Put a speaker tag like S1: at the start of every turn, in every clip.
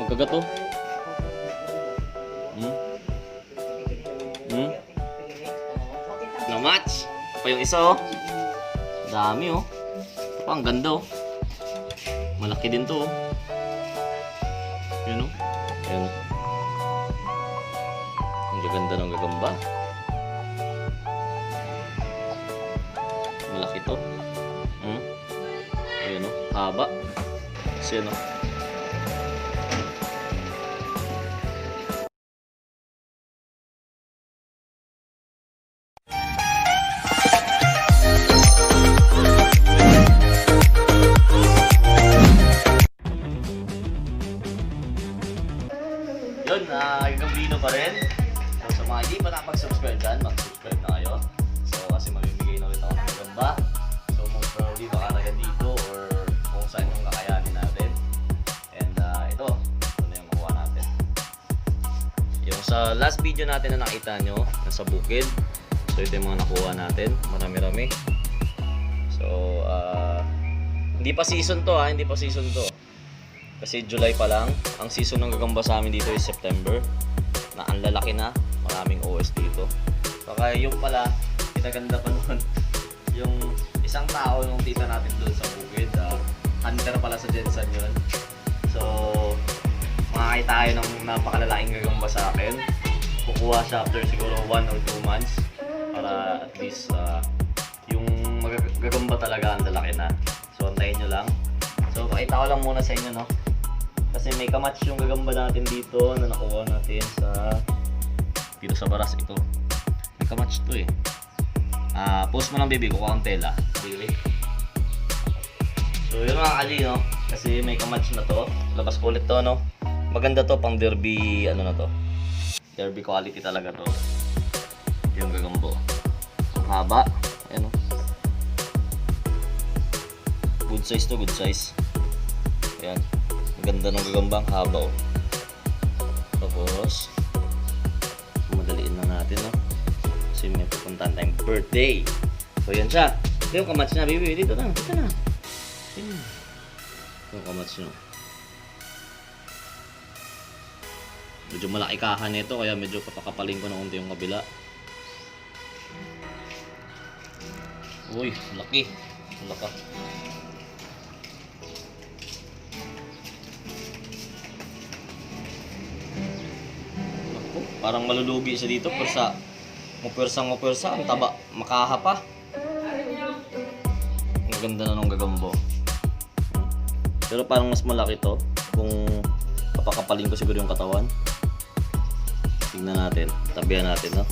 S1: Magkagat oh. No match. Pa yung isa oh. Dami oh. Ito pa, ang ganda oh. Malaki din to oh. Yun oh. Ayan oh. Ang gaganda ng gagamba. Malaki to. Ayan oh. Haba. Kasi ano. Yun, gagambino pa rin. So, sa mga hindi pa nakapag-subscribe dyan, mag-subscribe na kayo. So, kasi mamimigay na ulit ako ng gamba. So, most probably baka na dito or kung saan yung kakayanin natin. And ito na yung makuha natin. Yung sa last video natin na nakita nyo, nasa bukid. So, ito yung mga nakuha natin. Marami-rami. So, hindi pa season to hindi pa season to. Kasi July pa lang. Ang season ng gagamba sa amin dito is September. Na ang lalaki na. Maraming OS dito. So kaya yung pala, kinaganda pa nun. Yung isang tao nung tita natin doon sa bukid. Hunter pala sa Jensen yun. So, makakita tayo ng napakalalaking gagamba sa akin. Kukuha siya after siguro 1 or 2 months. Para at least yung gagamba talaga ang lalaki na. So, antayin nyo lang. So, pakita ko lang muna sa inyo, no? Kasi may kamatch yung gagamba natin dito na nakuha natin dito sa baras ito. May kamatch to eh. Post mo lang baby, kukuha ang tela. Really? So, yun mga kali, no? Kasi may kamatch na to. Labas ko ulit to, no? Maganda to, pang derby, ano na to. Derby quality talaga to. Yung gagambo. Ang haba. Ayan, no? Good size to, good size. Ayan. Ang ganda ng gagambang haba oh. Tapos madaliin lang natin no. Kasi may pupuntahan tayong birthday. So yan siya. Ito yung kamatch na baby. Dito na. Ito na. Ito yung kamatch nyo. Medyo malaki kahan nito kaya medyo papakapaling ko na unti yung kabila. Uy, laki. Laka. Parang malulugi siya dito, mupwersa, ang taba, makaha pa. Ang ganda na ng gagambo. Pero parang mas malaki to kung papakapaling ko siguro yung katawan. Tingnan natin, tabihan natin, no?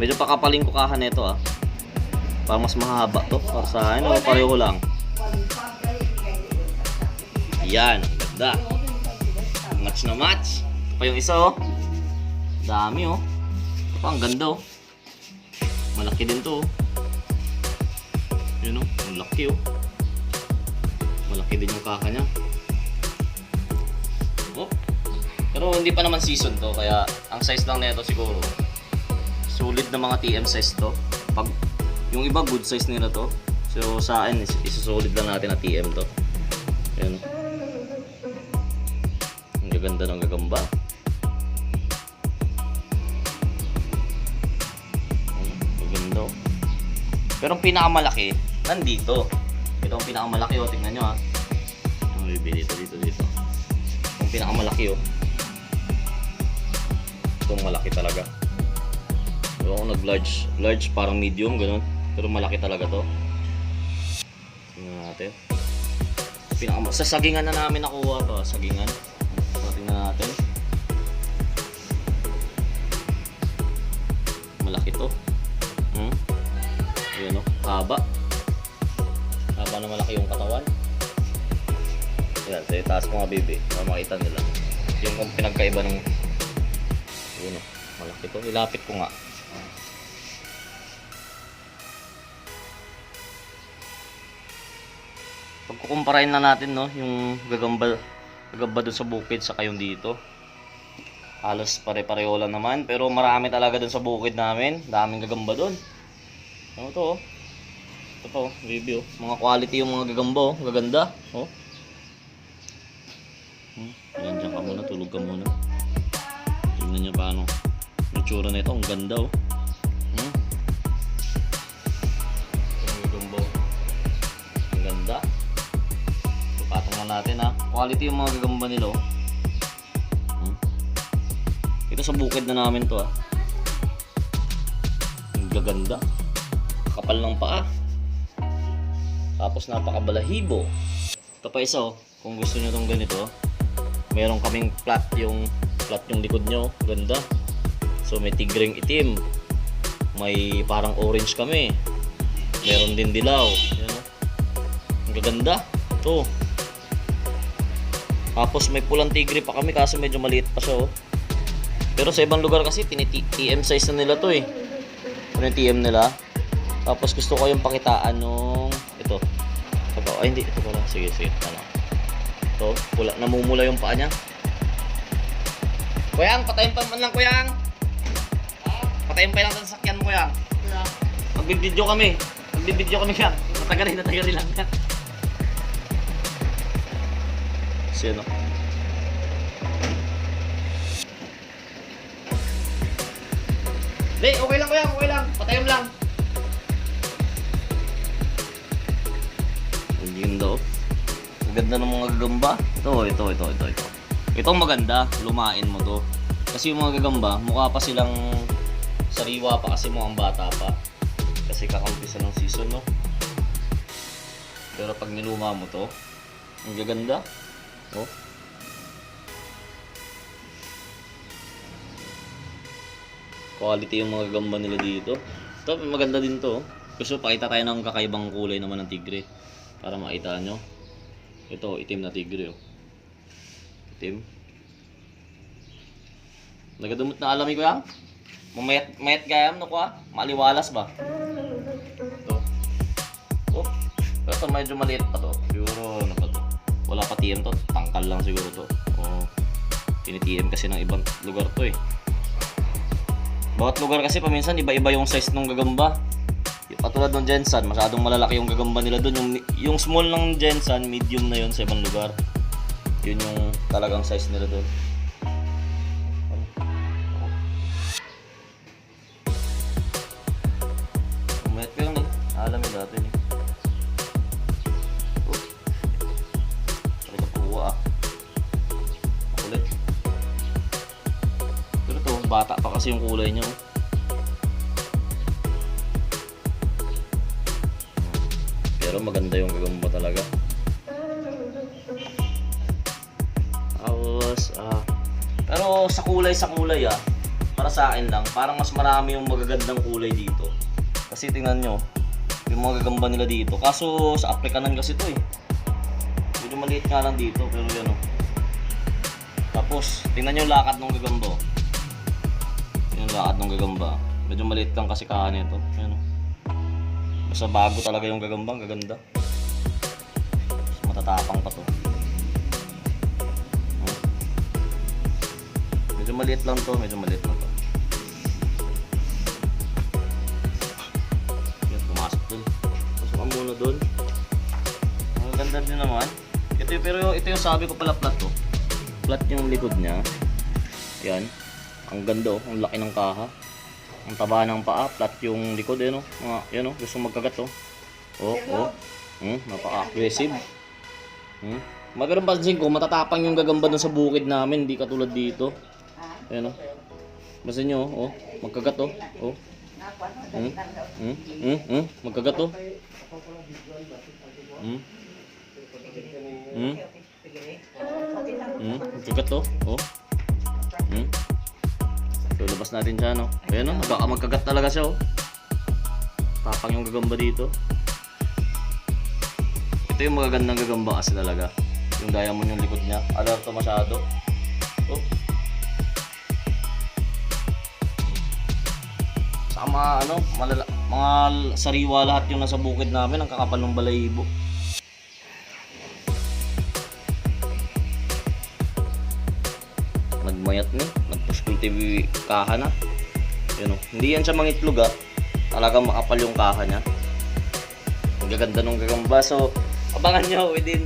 S1: Medyo pakapaling ko kahan nito, Parang mas mahaba to, para sa akin, pareho lang. Yan, ganda. Match na match. Ito pa yung isa, oh. Dami oh. Ito pa, ang ganda oh. Malaki din to oh. Yun oh, ang laki oh. Malaki din yung kaka niya. Oh. Pero hindi pa naman season to. Kaya ang size lang nito siguro solid na mga TM size to. Pag yung iba good size nila to. So sa akin isa-solid lang natin na TM to. Yun. Ang gaganda ng gagamba. Pero ang pinakamalaki, nandito. Ito ang pinakamalaki oh, tingnan nyo Ang bibili dito. Ang pinakamalaki oh. Itong malaki talaga. Pero ako nag-large parang medium, ganun. Pero malaki talaga to. Tingnan natin. Sa sagingan na namin nakuha to, sagingan. So, tingnan natin. Malaki to. Ayan o, haba na malaki yung katawan. Ayan, so itaas mo nga baby para makita nila yung pinagkaiba ng yun o, malaki to. Ilapit ko nga. Pagkukumparain na natin no, yung gagamba dun sa bukid sa yung dito. Halos pare-pareho lang naman, pero marami talaga dun sa bukid namin. Daming gagamba dun. Ano to oh? Ito pa oh, review. Mga quality yung mga gagamba oh, gaganda oh. Yan, dyan ka muna, tulog ka muna. Tingnan nyo paano yung tsura na ito, ang ganda oh. Ang gagamba oh. Ang ganda. Patong na natin ha. Quality yung mga gagamba nila oh. Ito sa bukid na namin to ha. Ang gaganda. Kapal ng paa. Tapos napakabalahibo. Ito pa isa oh. Kung gusto nyo itong ganito, meron kaming flat yung likod nyo. Ganda. So may tigreng itim. May parang orange kami. Meron din dilaw. Yan oh. Ang gaganda. Ito. Tapos may pulang tigre pa kami kaso medyo maliit pa siya oh. Pero sa ibang lugar kasi TM size na nila to eh. Ano yung TM nila? Tapos gusto ko yung pakitaan nung ito. Ay hindi, ito pala. Sige, ano. Ito, pula, namumula yung paa niya. Kuyang, patayin pa man lang Kuyang. Patayin pa lang sa sasakyan mo Kuyang. Magbibideo kami Kuyang. Natagarin lang yan. Sino? Hindi, okay lang Kuyang, okay lang. Patayin lang. Ang ganda oh. Ang ganda ng mga gagamba. Ito. Ito ang maganda, lumain mo to. Kasi yung mga gagamba, mukha pa silang sariwa pa kasi mukhang bata pa. Kasi kakampisa ng season no. Pero pag niluma mo to, ang gaganda. Oh. Quality yung mga gagamba nila dito. Ito, maganda din to. Gusto pakita tayo ng kakaibang kulay naman ng tigre. Para makita nyo. Ito, itim na tigre oh. Itim. Nagadumot na alami ko yan. Mayat gayam no ko ah. Maliwalas ba? Ito. Oh. Pero ito medyo maliit pa to. Siguro ano pa to. Wala pa TM to. Tangkal lang siguro to. Oh. Tini-TM kasi ng ibang lugar to eh. Bawat lugar kasi paminsan iba-iba yung size ng gagamba. Patulad ng Jensan, masyadong malalaki yung gagamba nila doon. Yung small ng Jensan, medium na yun sa ibang lugar. Yun yung talagang size nila doon. Umayat ko yung alamin natin eh. Talaga puwa ah. Makulit. Pero to, bata pa kasi yung kulay niya. Pero maganda yung gagamba talaga. Pero sa kulay ah, para sa akin lang, parang mas marami yung magagandang kulay dito. Kasi tingnan nyo, yung mga gagamba nila dito. Kaso sa Afrikanan kasi to eh. Medyo maliit nga lang dito, pero yan oh. Tapos, tingnan nyo yung lakad ng gagamba oh. Yung lakad ng gagamba. Medyo maliit lang kasi kahan ito. Yan oh. Basta bago talaga yung gagamba, gaganda. Mas matatapang pa to. Medyo maliit lang to, Yan, pumasok dun. Pasok ka muna dun. Ang ganda din naman. Pero ito yung sabi ko pala flat to. Flat yung likod niya. Yan. Ang ganda oh, ang laki ng kaha. Ang taba ng paa, flat yung likod eh no. Yan oh, gusto magkagat oh. Napaka-aggressive. Magandang pansin ko, matatapang yung gagamba dun sa bukid namin, hindi katulad dito. Ayan o. Basta nyo o. Magkagat o. Magkagat o. Magkagat o. So labas natin siya no. Ayan o. Magkagat talaga siya o. Tapang yung gagamba dito. Ito yung magagandang gagamba kasi talaga. Yung diamond yung likod niya. Alerto masyado. Oh. Sama mga sariwa lahat yung nasa bukid namin, ang kakapal ng balahibo. Nagmayat ni, nagpush-cultive kaha na. Yun o. Hindi yan siya mangitlog ah. Talagang makapal yung kaha niya. Ang gaganda ng gagamba. So, abangan nyo within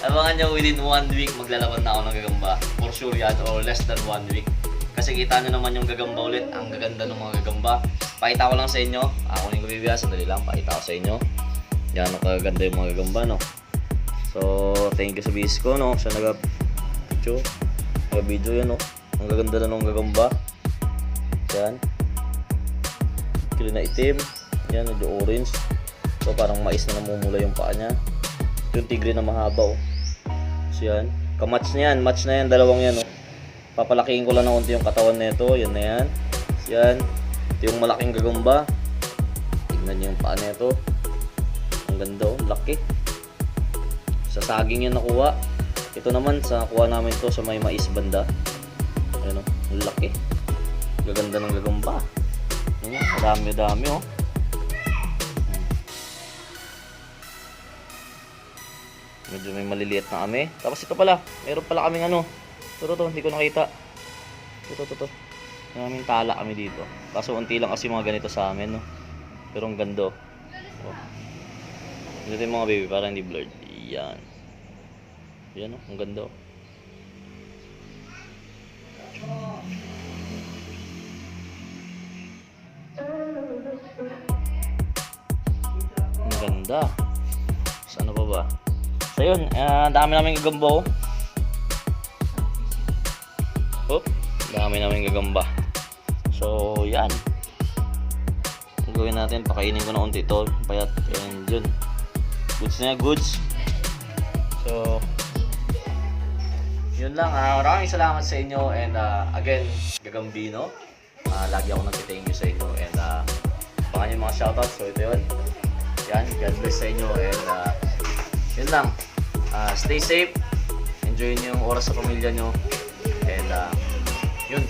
S1: Abangan nyo within 1 week maglalaban na ako ng gagamba. For sure yan, or less than 1 week. Kasi kita nyo naman yung gagamba ulit. Ang gaganda ng mga gagamba. Pakita ko lang sa inyo. Ako yung kabibya. Sandali lang. Pakita ko sa inyo. Yan ang kaganda yung mga gagamba, no. So, thank you sa bis ko, no. Sa nag-video yan, no. Ang gaganda na ng gagamba. Yan. Kili na itim. Yan, medyo orange. So, parang mais na namumula yung paa niya. Ito yung tigre na mahaba, oh. So, yan. Kamatch na yan. Match na yan. Dalawang yan, oh. Papalakihin ko lang na unti yung katawan nito. Yan na yan. So, yan. Ito yung malaking gagamba. Tignan niyo yung paa nito. Ang ganda, oh. Laki. Sa saging yan nakuha. Ito naman, sa nakuha namin to sa may mais banda. Ayan, oh. Ang laki. Gaganda ng gagamba. Ayan, dami-dami, oh. Medyo may maliliit na kami. Tapos ito pala, meron pala kaming ano. Ito, hindi ko nakita. Ito. May aming tala kami dito. Kaso unti lang kasi mga ganito sa amin, no. Pero ang ganda, oh. Ito yung mga baby, para hindi blurred. Yan. Yan, oh. Ang ganda, oh. Ang ganda. Saan pa ba? So yun, dami namin gagamba, oh. Oh, dami namin gagamba. So, yan. Ang gawin natin, pakainin ko na unti ito. Payat, and yun. Goods na yan, goods. So, yun lang. Maraming salamat sa inyo. And again, Gagambino. Lagi ako nag-thank you sa inyo. And pangan yung mga shoutouts. So, ito yun. Yan, God bless sa inyo. And yun lang. Stay safe. Enjoy nyo yung oras sa pamilya nyo. And yun.